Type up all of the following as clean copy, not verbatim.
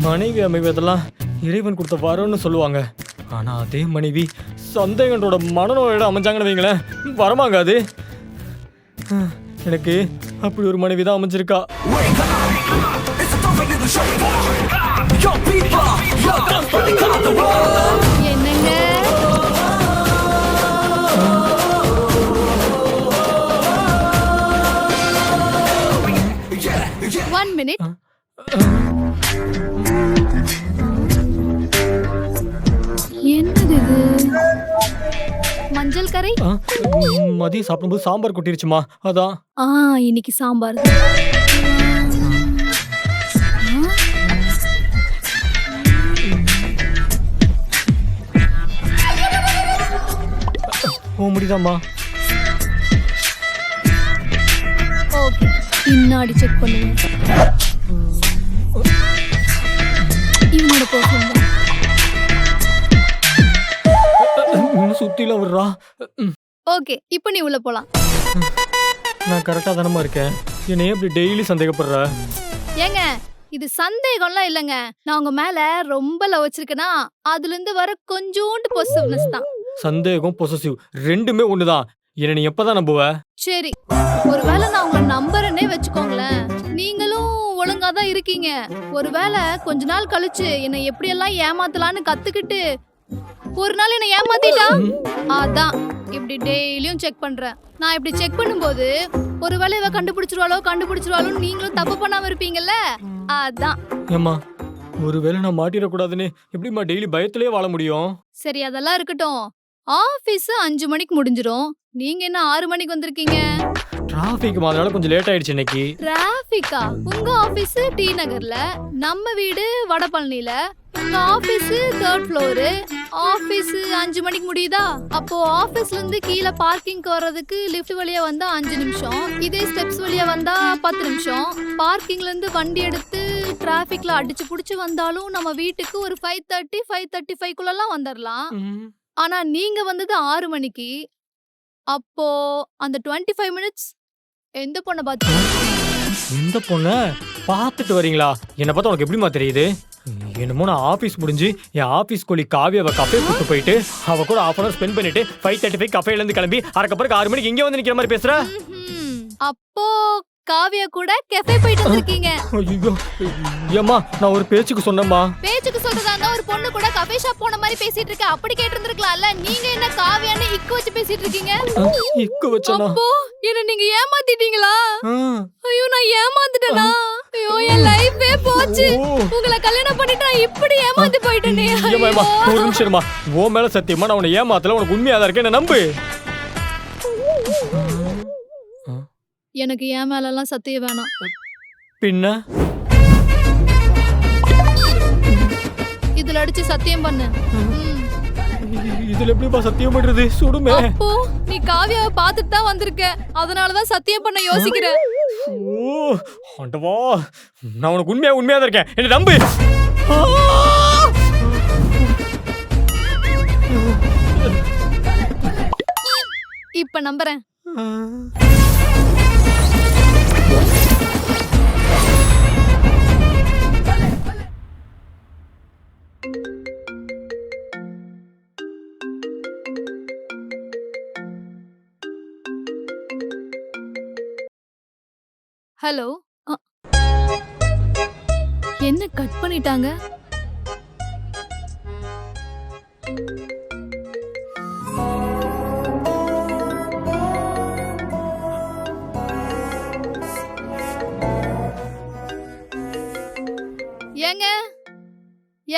மனைவி அமைவதெல்லாம் இறைவன் கொடுத்த வரம்னு சொல்லுவாங்க. ஆனா அதே மனைவி சந்தேகங்களோட மனநோயோட அமைஞ்சாங்கன்னு வைங்களேன், வரமாங்க அது. எனக்கு அப்படி ஒரு மனைவி தான் அமைஞ்சிருக்கா. என்னங்க 1 minute. என்னது இது? மஞ்சள் கரை. மதியம் சாப்பிடும்போது சாம்பார் கொட்டிருச்சுமா, அதான். இன்னைக்கு சாம்பார். ஓ முடிதாம்மா. ஓகே, பின்னாடி செக் பண்ணுங்க. இவனோட பர்ஃபியூம் தான். சுத்தில வர்றா. ஓகே, இப்போ நீ உள்ள போலாம். நான் கரெக்டா தானமா இருக்கேன். என்னை எப்படி டெய்லி சந்தேகப்படுற? ஏங்க, இது சந்தேகம்லாம் இல்லைங்க. நான் உங்க மேல ரொம்ப லவ் வச்சிருக்கேனா, அதுல இருந்து வர கொஞ்சோண்டு பொசிட்டிவ்னஸ் தான். சந்தேகம் பொசசிவ் ரெண்டுமே ஒண்ணுதான். என்ன நீ எப்பதான் நம்புவ? சரி, ஒருவேளை நான் உங்களை நம்புறேனே வச்சுக்கோங்களேன், நீங்களும் ஒழுங்கா தான் இருக்கீங்க. ஒருவேளை கொஞ்ச நாள் கழிச்சு என்னை எப்படியெல்லாம் ஏமாத்தலான்னு கத்துக்கிட்டு ஒரு நாள் என்னை ஏமாத்திட்டா, அதான் இப்படி டெய்லியும் செக் பண்றேன். நான் இப்படி செக் பண்ணும்போது ஒருவேளை இவ கண்டுபிடிச்சிருவாளோன்னு நீங்களும் தப்பு பண்ணாம இருப்பீங்கல்ல, அதான். ஏம்மா, ஒருவேளை நான் மாட்டிடக்கூடாதுன்னு எப்படிம்மா டெய்லி பயத்திலே வாழ முடியும்? சரி, அதெல்லாம் இருக்கட்டும். ஆபீஸ் 5 மணிக்கு முடிஞ்சிரும். நீங்க என்ன 6 மணிக்கு வந்திருக்கீங்க? டிராபிக் அதனால கொஞ்சம் லேட் ஆயிடுச்சு இன்னைக்கு. டிராபிக்கா? உங்க ஆபீஸ் டி நகர்ல, நம்ம வீடு வடபழனில. உங்க ஆபீஸ் 3rd ஃப்ளோர். ஆபீஸ் 5 மணிக்கு முடியுதா? அப்போ ஆபீஸ்ல இருந்து கீழே பார்க்கிங்க்கு வர்றதுக்கு லிஃப்ட் வழியா வந்தா 5 நிமிஷம், இதே ஸ்டெப்ஸ் வழியா வந்தா 10 நிமிஷம். பார்க்கிங்ல இருந்து வண்டி எடுத்து டிராபிக்ல அடிச்சு புடிச்சு வந்தாலும் நம்ம வீட்டுக்கு ஒரு 5:30 5:35 வந்துடலாம். ஆனா நீங்க வந்தது 6 மணிக்கு. அப்போ அந்த 25 மினிட்ஸ் எந்த பொண்ணை பார்த்து? எந்த பொண்ண பார்த்துட்டு வரீங்களா? என்ன பார்த்தா உனக்கு எப்படிமா தெரியுது? என்னமோ நான் ஆபீஸ் முடிஞ்சு என் ஆபீஸ் கொலி காவியாவை கஃபே கூட்டு போயிட்டு அவ கூட 1/2 hour ஸ்பெண்ட் பண்ணிட்டு 5:35 கஃபேல இருந்து கிளம்பி அதுக்கப்புறம் 6 மணிக்கு இங்கே வந்து நிக்கிற மாதிரி பேசுற. அப்போ காவியா கூட கஃபே போயிட்டு வந்திருக்கீங்க. ஐயோ ஏம்மா, நான் ஒரு பேச்சுக்கு சொன்னேம்மா. பேச்சுக்கு சொல்றதா ஒரு பொண்ணு கூட கஃபே ஷாப் போன மாதிரி பேசிட்டு இருக்க, அப்படி கேட்டிருந்திருக்கலாம்ல. நீங்க என்ன காவியான்னு இக்கு வச்சு பேசிட்டு இருக்கீங்க? இக்கு வச்சனா? அப்போ என்ன நீங்க ஏமாத்திட்டீங்களா? ஐயோ, நான் ஏமாந்துட்டேனா? ஐயோ, என் லைஃபே போச்சு. உங்களை கல்யாணம் பண்ணிட்டு நான் இப்படி ஏமாந்து போயிட்டேனே. ஏம்மா, ஒரு நிமிஷம் இருமா. ஓ மேல சத்தியமா நான் உன்னை ஏமாத்தல, உனக்கு உண்மையா தான் இருக்கேன், என்ன நம்பு. எனக்கு ஏன் மேலெல்லாம் சத்தியம் வேணாம். பின்ன இதுல அடிச்சு சத்தியம் பண்ணு. இதுல எப்படிப்பா சத்தியம் பண்றது? சுடுமே. அப்போ நீ காவியாவை பார்த்துட்டு தான் வந்திருக்க, அதனாலதான் சத்தியம் பண்ண யோசிக்கிறேன். ஓ ஆண்டவா, நான் உனக்கு உண்மையா தான் இருக்கேன், என்ன நம்பு. இப்ப நம்புறேன். ஹலோ, என்ன கட் பண்ணிட்டாங்க?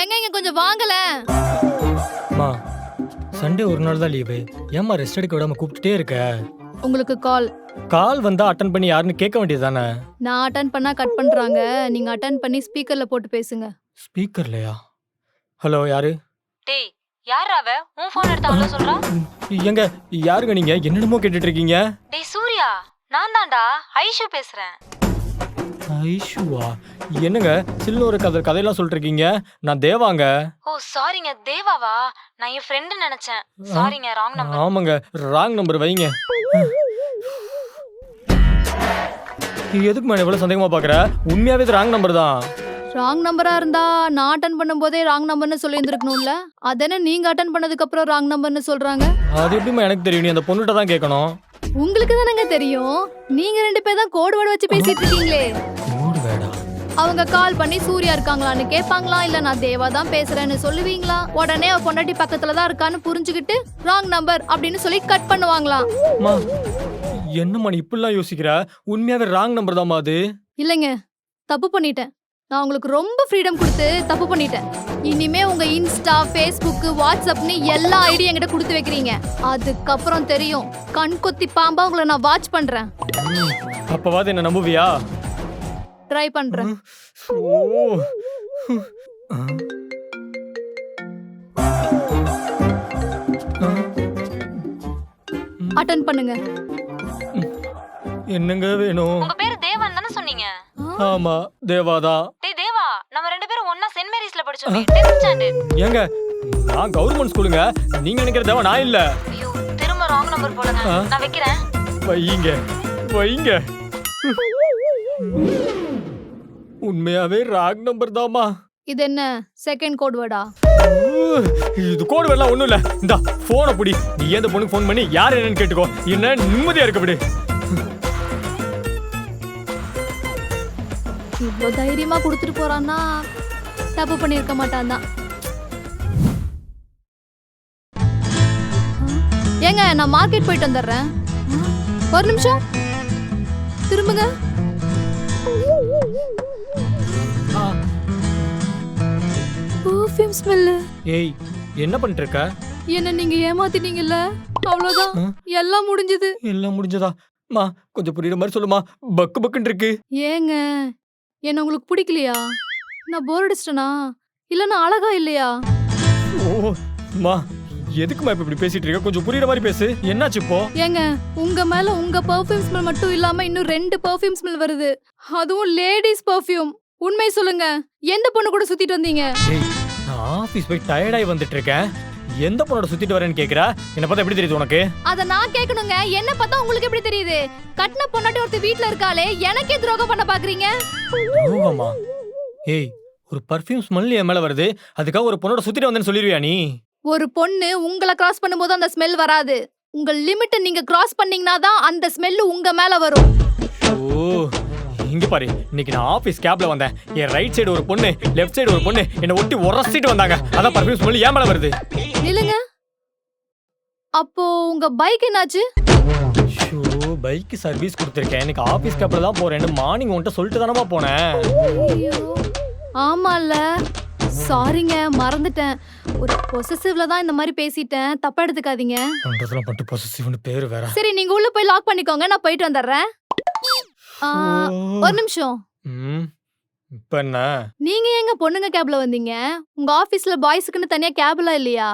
ஏங்க இங்க கொஞ்சம் வாங்கல. அம்மா, சண்டே ஒரு நாள் தான் லீவு, ஏம்மா ரெஸ்ட் எடுக்க விடாம கூப்பிட்டுட்டே இருக்க? உங்களுக்கு கால் வந்தா அட்டன் பண்ணி யாருன்னு கேட்க வேண்டியதுதானே? நான் அட்டன் பண்ணா கட் பண்றாங்க, நீங்க அட்டன் பண்ணி ஸ்பீக்கர்ல போட்டு பேசுங்க. ஸ்பீக்கர்லயா? ஹலோ, யாரு? டேய், யாரா அவ? உன் ஃபோன் எடுத்து அவள சொல்றா? எங்க யாருங்க நீங்க? என்னென்னமோ கேட்டுட்டு இருக்கீங்க. டேய் சூர்யா, நான் தான்டா ஐஷு பேசுறேன். ஐஷுவா? என்னங்க சில்ல ஒரு கதையெல்லாம் சொல்லிட்டு இருக்கீங்க? நான் தேவாங்க. ஓ சாரிங்க, தேவாவா? நான் என் ஃப்ரெண்ட் நினைச்சேன். சாரிங்க, ராங் நம்பர். ஆமாங்க, ராங் நம்பர் வைங்க. எதுக்குமா இவ்வளவு சந்தேகமா பாக்குற? உண்மையாவே இது ராங் நம்பர் தான். ராங் நம்பரா இருந்தா நான் அட்டன் பண்ணும்போதே ராங் நம்பர்னு சொல்லி இருந்திருக்கணும்ல. அதென்ன நீங்க அட்டன் பண்ணதுக்கு அப்புறம் ராங் நம்பர்னு சொல்றாங்க? அது எப்படிமா எனக்கு தெரியும்? நீ அந்த பொண்ணுகிட்ட தான் கேட்கணும். உங்களுக்கு தானங்க தெரியும். நீங்க 2 பேர் தான் கோட் வேர்ட் வச்சு பேசிட்டு இருக்கீங்களே. கோட் வேர்டா? அவங்க கால் பண்ணி சூர்யா இருக்காங்களான்னு கேட்பாங்களா, இல்ல நான் தேவா தான் பேசுறேன்னு சொல்லுவீங்களா? உடனே அவ பொண்டாட்டி பக்கத்துல தான் இருக்கான்னு புரிஞ்சுக்கிட்டு ராங் நம்பர் அப்படின்னு சொல்லி கட் பண்ணுவாங்களாம். அம்மா என்னம்மா நீ இப்படிலாம் யோசிக்கிற? உண்மையாவே ராங் நம்பர் தான்மா அது. இல்லைங்க, தப்பு பண்ணிட்டேன். நான் உங்களுக்கு ரொம்ப ஃப்ரீடம் கொடுத்து தப்பு பண்ணிட்டேன். இனிமே உங்க இன்ஸ்டா, ஃபேஸ்புக், வாட்ஸ்அப்னு எல்லா ஐடியும் என்கிட்ட கொடுத்து வைக்கிறீங்க. அதுக்கப்புறம் தெரியும், கண் கொத்தி பாம்பா உங்களை நான் வாட்ச் பண்றேன். அப்பவாது என்ன நம்புவியா? ட்ரை பண்றேன். ஓ. அட்டெண்ட் பண்ணுங்க. என்னங்க வேணும்? உங்க பேரு தேவான்னு தானே சொன்னீங்க? ஆமா தேவாதா. டேய் தேவா, நம்ம 2 பேரும் ஒண்ணா சென்ட் மேரிஸ்ல படிச்சோமே 10th ஸ்டாண்டர்ட். ஏங்க நான் கவர்மெண்ட் ஸ்கூலுங்க. நீங்க நினைக்கிற தேவா நான் இல்ல. ஐயோ திரும்ப ராங் நம்பர் போடுங்க. நான் வைக்கிறேன். வைங்க வைங்க. உண்மையாவே ராங் நம்பர் தாமா. இது என்ன செகண்ட் கோட் வேர்டா? இது கோடு வேர்லாம் ஒண்ணும் இல்ல. இந்த போனை புடி. நீ ஏன் பொண்ணுக்கு போன் பண்ணி யார் என்னன்னு கேட்டுக்கோ. என்ன நிம்மதியா இருக்க விடு. இவ்வளோ தைரியமா கொடுத்துட்டு போறான்னா தப்பு பண்ணிருக்க மாட்டான் தான். ஏங்க நான் மார்க்கெட் போயிட்டு வந்துடுறேன். ஒரு நிமிஷம் திரும்புங்க. Perfume smell. ஏய் என்ன பண்ணிட்டு இருக்க? என்ன நீங்க ஏமாத்திட்டீங்கல்ல, அவ்வளவுதான். எல்லாம் முடிஞ்சது. எல்லாம் முடிஞ்சதா? மா கொஞ்சம் புரியுற மாதிரி சொல்லுமா. பக்கு பக்குன்னு இருக்கு. ஏங்க என்ன உங்களுக்கு பிடிக்கலையா? நான் போர் அடிச்சிட்டனா, இல்ல நான் அழகா இல்லையா? ஓ மா எதுக்குமா இப்ப இப்படி பேசிட்டு இருக்க? கொஞ்சம் புரியுற மாதிரி பேசு. என்னாச்சு இப்போ? ஏங்க உங்க மேல உங்க பெர்ஃப்யூம் ஸ்மெல் மட்டும் இல்லாம இன்னும் 2 பெர்ஃப்யூம் ஸ்மெல் வருது. அதுவும் லேடிஸ் பெர்ஃப்யூம். உண்மை சொல்லுங்க, எந்த பொண்ணு கூட சுத்திட்டு வந்தீங்க? ஏய் நான் ஆபீஸ் போய் டயர்டாயி வந்துட்டு இருக்கேன். எந்த பொண்ணோட சுத்திட்டு வரேன்னு கேக்குற? என்ன பார்த்தா எப்படி தெரியுது உனக்கு? அத நான் கேட்கணுங்க. என்ன பார்த்தா உங்களுக்கு எப்படி தெரியுது? கட்டின பொண்ணாட்டி ஒருத்தர் வீட்ல இருக்காளே, எனக்கே துரோகம் பண்ண பாக்குறீங்க? துரோகமா? ஏய் ஒரு பர்ஃப்யூம் ஸ்மெல் என் மேல வருது. அதுக்காக ஒரு பொண்ணோட சுத்திட்டு வந்தேன்னு சொல்லிருவியா நீ? ஒரு பொண்ணு உங்களை கிராஸ் பண்ணும்போது அந்த ஸ்மெல் வராது. உங்க லிமிட்டை நீங்க கிராஸ் பண்ணீங்கன்னா தான் அந்த ஸ்மெல் உங்க மேல வரும். ஓ இங்க பாரு, இன்னைக்கு நான் ஆபீஸ் கேப்ல வந்தேன். என் ரைட் சைடு ஒரு பொண்ணு, லெஃப்ட் சைடு ஒரு பொண்ணு என்ன ஒட்டி உரசிட்டு வந்தாங்க. அதான் பர்ஃப்யூம் ஸ்மெல் ஏன் மேல வருது. நில்லுங்க. அப்போ உங்க பைக் என்னாச்சு? ஷோ பைக் சர்வீஸ் கொடுத்துருக்கேன். எனக்கு ஆபீஸ் கேப்ல தான் போறேன்னு மார்னிங் உன்கிட்ட சொல்லிட்டு தானமா போனேன். ஐயோ ஆமால, சாரிங்க மறந்துட்டேன். ஒரு பொசசிவ்ல தான் இந்த மாதிரி பேசிட்டேன், தப்பா எடுத்துக்காதீங்க. பண்றதெல்லாம் பட்டு பொசசிவ்னு பேரு வேற. சரி நீங்க உள்ள போய் லாக் பண்ணிக்கோங்க, நான் போயிட்டு வந்துடுறேன். ஒரு நிமிஷம். இப்ப என்ன? நீங்க எங்க பொண்ணுங்க கேப்ல வந்தீங்க? உங்க ஆபீஸ்ல பாய்ஸ்க்குன்னு தனியா கேப்லாம் இல்லையா?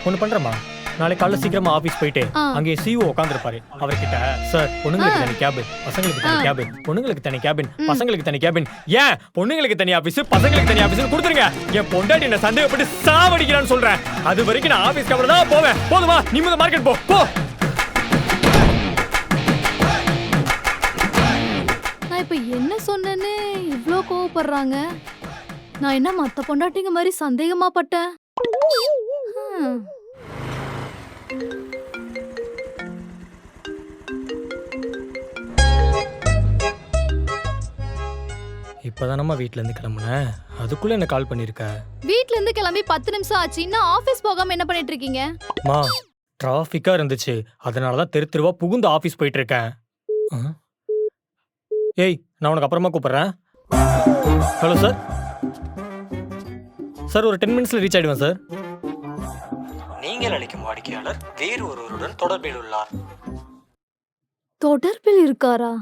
ஒண்ணு பண்றமா, நாளைக்கு காலைல சீக்கிரமா ஆபீஸ் போயிட்டு அங்கே சிஓ உட்காந்துருப்பாரு. அவர்கிட்ட சார் பொண்ணுங்களுக்கு தனி கேபின், பசங்களுக்கு தனி கேபின், பொண்ணுங்களுக்கு தனி கேபின், பசங்களுக்கு தனி கேபின், ஏன் பொண்ணுங்களுக்கு தனி ஆபீஸ் பசங்களுக்கு தனி ஆபீஸ் கொடுத்துருங்க. என் பொண்டாட்டி என்ன சந்தேகப்பட்டு சாவடிக்கிறான்னு சொல்றேன். அது வரைக்கும் நான் ஆபீஸ் கேப்ல தான் போவேன். போதுமா? நீ முதல்ல மார்க்கெட் போ போ. நான் இப்ப என்ன சொன்னேன்னு இவ்ளோ கோவப்படுறாங்க? நான் என்ன மத்த பொண்டாட்டிங்க மாதிரி சந்தேகமா பட்டேன்? இப்பதானம்மா வீட்ல இருந்து கிளம்புனேன், அதுக்குள்ள என்ன கால் பண்ணிருக்க? வீட்ல இருந்து கிளம்பி 10 நிமிஷம் ஆச்சு, இன்னும் ஆபீஸ் போகாம என்ன பண்ணிட்டு இருக்கீங்க? மா டிராஃபிக்கா இருந்துச்சு, அதனாலதான் தெரு தெருவா புகுந்து ஆபீஸ் போயிட்டு இருக்கேன். ஏய் நான் உனக்கு அப்புறமா கூப்பிடுறேன். Hello sir. சார் ஒரு 10 மினிட்ஸ்ல ரீச் ஆயிடுவேன் சார். நீங்கள் அழைக்கும் வாடிக்கையாளர் வேறு ஒருவருடன் தொடர்பில் உள்ளார். தொடர்பில் இருக்காரா?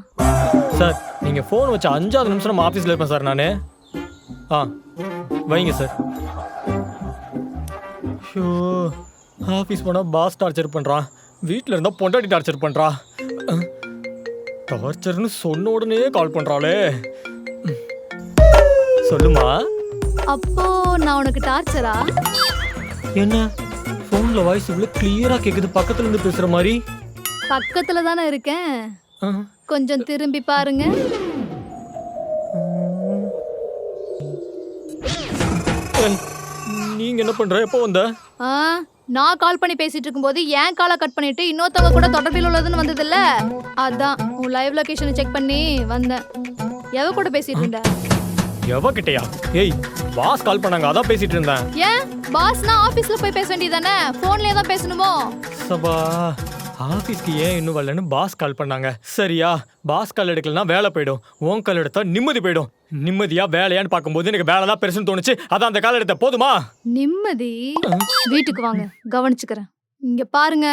சார் நீங்க போன் வச்ச 5வது நிமிஷம் நம்ம ஆபீஸ்ல இருப்பேன் சார் நானு. வைங்க சார். ஷோ ஆபீஸ் போனா பாஸ் டார்ச்சர் பண்றான், வீட்ல இருந்தா பொண்டாட்டி டார்ச்சர் பண்றா. டார்ச்சர்னு சொன்ன உடனே கால் பண்றாளே. சொல்லுமா. அப்போ நான் உனக்கு டார்ச்சரா? என்ன போன்ல வாய்ஸ் இவ்வளவு கிளியரா கேக்குது, பக்கத்துல இருந்து பேசுற மாதிரி? பக்கத்துல தானே இருக்கேன். கொஞ்சம் திரும்பி பாருங்க. நீங்க என்ன பண்ற? எப்போ வந்த? ஆ, நான் கால் பண்ணி பேசிட்டு இருக்கும்போது ஏன் காலை கட் பண்ணிட்டு இன்னொருத்தவங்க கூட தொடர்பில் உள்ளதுன்னு வந்ததில்ல, அதான் உன் லைவ் லொகேஷனை செக் பண்ணி வந்தேன். எவ கூட பேசிட்டு இருந்த? எவ கிட்டயா? ஏய், பாஸ் கால் பண்ணாங்க, அதான் பேசிட்டு இருந்தேன். ஏன் பாஸ்னா ஆபீஸ்ல போய் பேச வேண்டியதானே? போன்லயே தான் பேசணுமோ? சபா, ஆபீஸ்க்கு ஏன் இன்னும் வரலன்னு பாஸ் கால் பண்ணாங்க. சரியா, பாஸ் கால் எடுக்கலன்னா வேலை போயிடும், உன் கால் எடுத்தா நிம்மதி போயிடும். நிம்மதியா வேலையான்னு பார்க்கும்போது எனக்கு வேலை தான் பெருசுன்னு தோணுச்சு, அதான் அந்த கால் எடுத்த. போதுமா? நிம்மதி? வீட்டுக்கு வாங்க, கவனிச்சுக்கிறேன். இங்க பாருங்க,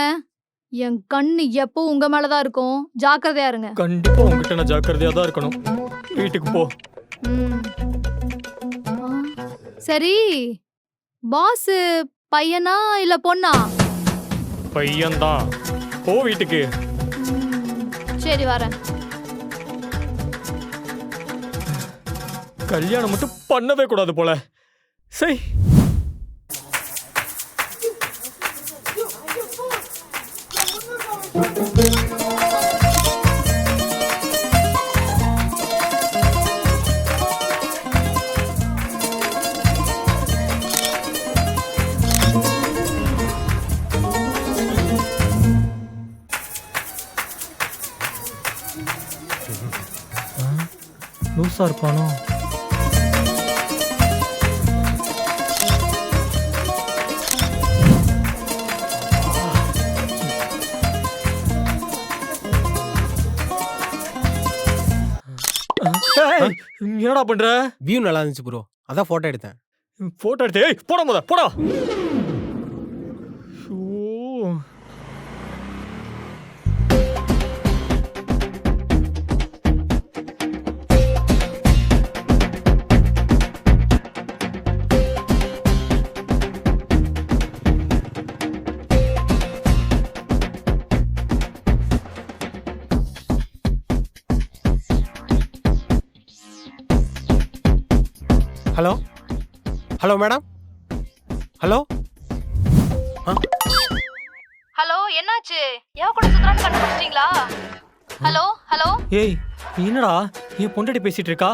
என் கண்ணு எப்போ உங்க மேலதான் இருக்கும், ஜாக்கிரதையா இருங்க. கண்டிப்பா உங்ககிட்ட நான் ஜாக்கிரதையா தான் இருக்கணும். வீட்டுக்கு போ. ம். ஆ, சரி, பாஸ் பையனா இல்ல பொண்ணா? பையன்தான். போ வீட்டுக்கு. சரி, வரேன். கல்யாணம் மட்டும் பண்ணவே கூடாது போல. சரி. லூசா இருப்பானோ? என்னடா பண்ற? வியூ நல்லா இருந்துச்சு ப்ரோ, அதான் போட்டோ எடுத்தேன். போட்டோ எடுத்து. ஏய், போடா முத, போடா. Hello hello madam, hello. Hello, என்னாச்சு? எவ கூட சுத்தறான்னு கண்டுபிடிச்சிட்டீங்களா? Hello hello. ஏய், என்னடா என் பொண்டாட்டி பேசிட்டு இருக்கா?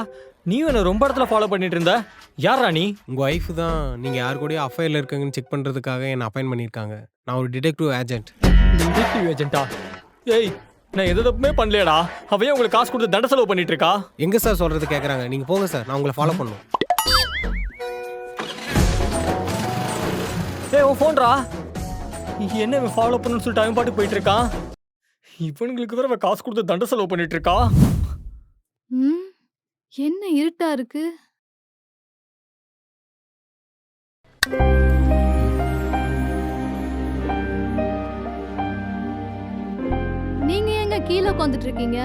நீ என்ன ரொம்ப இடத்துல ஃபாலோ பண்ணிட்டு இருந்த. யாரா நீ? உங்கள் ஒய்ஃப் தான் நீங்கள் யார் கூடயும் அஃபையரில் இருக்கீங்கன்னு செக் பண்ணுறதுக்காக என்னை அப்பாயின் பண்ணியிருக்காங்க. நான் ஒரு டிடெக்டிவ் ஏஜென்ட். டிடெக்டிவ் ஏஜென்ட்டா? ஏய், நான் எது தப்புமே பண்ணலையடா. அவையே உங்களுக்கு காசு கொடுத்து தண்ட செலவு பண்ணிட்டு இருக்கா. எங்கே சார் சொல்கிறது கேட்குறாங்க? நீங்கள் போங்க சார், நான் உங்களை ஃபாலோ பண்ணும். ஏய், உன் ஃபோன்ரா. என்ன இவன் ஃபாலோ பண்ணணும்னு சொல்லிட்டு அவன் பாட்டு போயிட்டு இருக்கான். இவனுங்களுக்கு வேற காசு கொடுத்து தண்ட செலவு பண்ணிட்டு இருக்கா. ம், என்ன இருட்டா இருக்கு? நீங்க எங்க கீழே உட்காந்துட்டு இருக்கீங்க?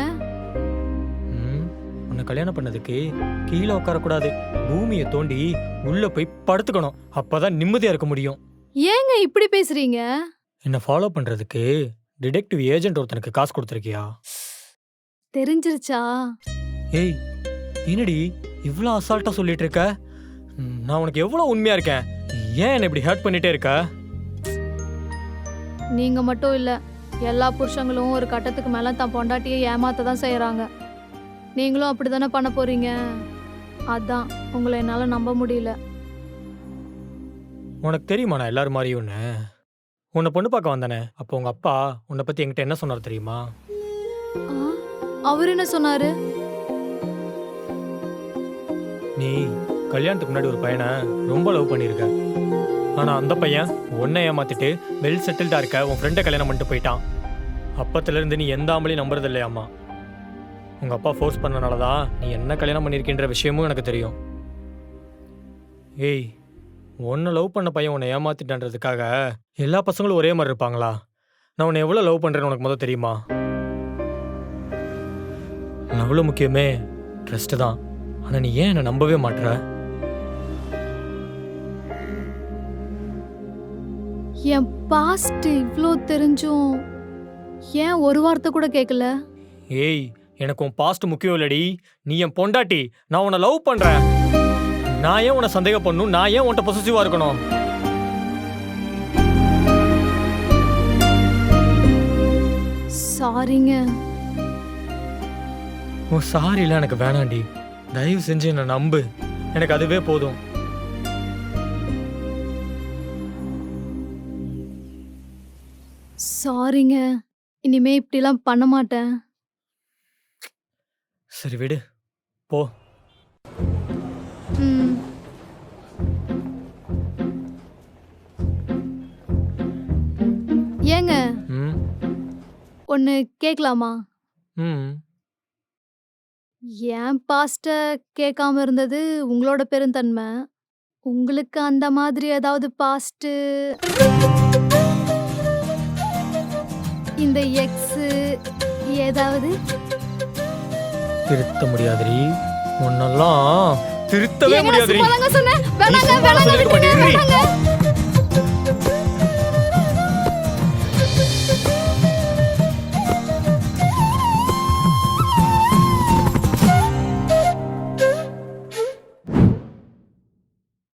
உன்னை கல்யாணம் பண்ணதுக்கு கீழே உட்காரக்கூடாது, பூமியை தோண்டி உள்ள போய் படுத்துக்கணும். அப்பதான் நிம்மதியா இருக்க முடியும். ஏங்க இப்படி பேசுறீங்க? என்ன ஃபாலோ பண்றதுக்கு டிடெக்டிவ் ஏஜென்ட் ஒருத்தனுக்கு காசு கொடுத்துருக்கியா? தெரிஞ்சிருச்சா? ஏய், என்னடி இவ்வளோ அசால்ட்டா சொல்லிட்டு இருக்க? நான் உனக்கு எவ்வளவு உண்மையா இருக்கேன், ஏன் என்ன இப்படி ஹர்ட் பண்ணிட்டே இருக்க? நீங்க மட்டும் இல்ல, எல்லா புருஷங்களும் ஒரு கட்டத்துக்கு மேல தான் பொண்டாட்டியை ஏமாத்த தான் செய்யறாங்க. நீங்களும் அப்படிதானே பண்ண போறீங்க. அதான் உங்களை என்னால நம்ப முடியல. உனக்கு தெரியுமா நான் எல்லாரும் மாதிரியும் உன்னை பொண்ணு பார்க்க வந்தானே, அப்போ உங்க அப்பா உன்னை பத்தி என்கிட்ட என்ன சொன்னார் தெரியுமா? அவர் என்ன சொன்னாரு? நீ கல்யாணத்துக்கு முன்னாடி ஒரு பையனை ரொம்ப லவ் பண்ணியிருக்க, ஆனா அந்த பையன் உன்னை ஏமாத்திட்டு வெல் செட்டில்டா இருக்க உன் ஃப்ரெண்டை கல்யாணம் பண்ணிட்டு போயிட்டான். அப்பத்துல இருந்து நீ எந்த ஆம்பளையும் நம்புறது இல்லையாம்மா. உங்க அப்பா ஃபோர்ஸ் பண்ணனாலதான் நீ என்ன கல்யாணம் பண்ணியிருக்கின்ற விஷயமும் எனக்கு தெரியும். ஏய், உன்னை லவ் பண்ண பையன் உன்னை ஏமாத்திட்டான்றதுக்காக எல்லா பசங்களும் ஒரே மாதிரி இருப்பாங்களா? நான் உன்னை எவ்வளோ லவ் பண்ணுறேன்னு உனக்கு முதல் தெரியுமா? அவ்வளோ முக்கியமே ட்ரஸ்ட்டு தான். ஆனால் நீ ஏன் என்னை நம்பவே மாட்டுற? என் பாஸ்ட் இவ்ளோ தெரிஞ்சும் ஏன் ஒரு வார்த்தை கூட கேட்கல? ஏய், எனக்கு உன் பாஸ்ட் முக்கியம் இல்லடி, நீ என் பொண்டாட்டி. நான் உன்னை லவ் பண்ணுறேன். நான் ஏன் உன்னை சந்தேகம் பண்ணணும்? நான் ஏன் உன்கிட்ட பொசசிவா இருக்கணும்? சாரிங்க. உன் சாரிலாம் எனக்கு வேணாண்டி. தயவு செஞ்சு என்னை நம்பு. எனக்கு அதுவே போதும். சாரிங்க, இனிமே இப்படிலாம் பண்ண மாட்டேன். சரி விடு, போ. ம். ஏங்க ம் ஒன்னு கேட்கலாமா? ம் என் பாஸ்ட கேட்காம இருந்தது உங்களோட பெருந்தன்மை. உங்களுக்கு அந்த மாதிரி ஏதாவது பாஸ்ட், இந்த எக்ஸ் ஏதாவது? திருத்த முடியாதுடி. உன்னெல்லாம் திருத்தவே ஏங்க, நான் முடியாதுடி. சும்மா தாங்க சொன்னேன். நீ வேணாங்க, சும்மா வேணாங்க, சொல்லிருக்க விட்டுருங்க, மாட்டேங்கிறீ. வேணாங்க.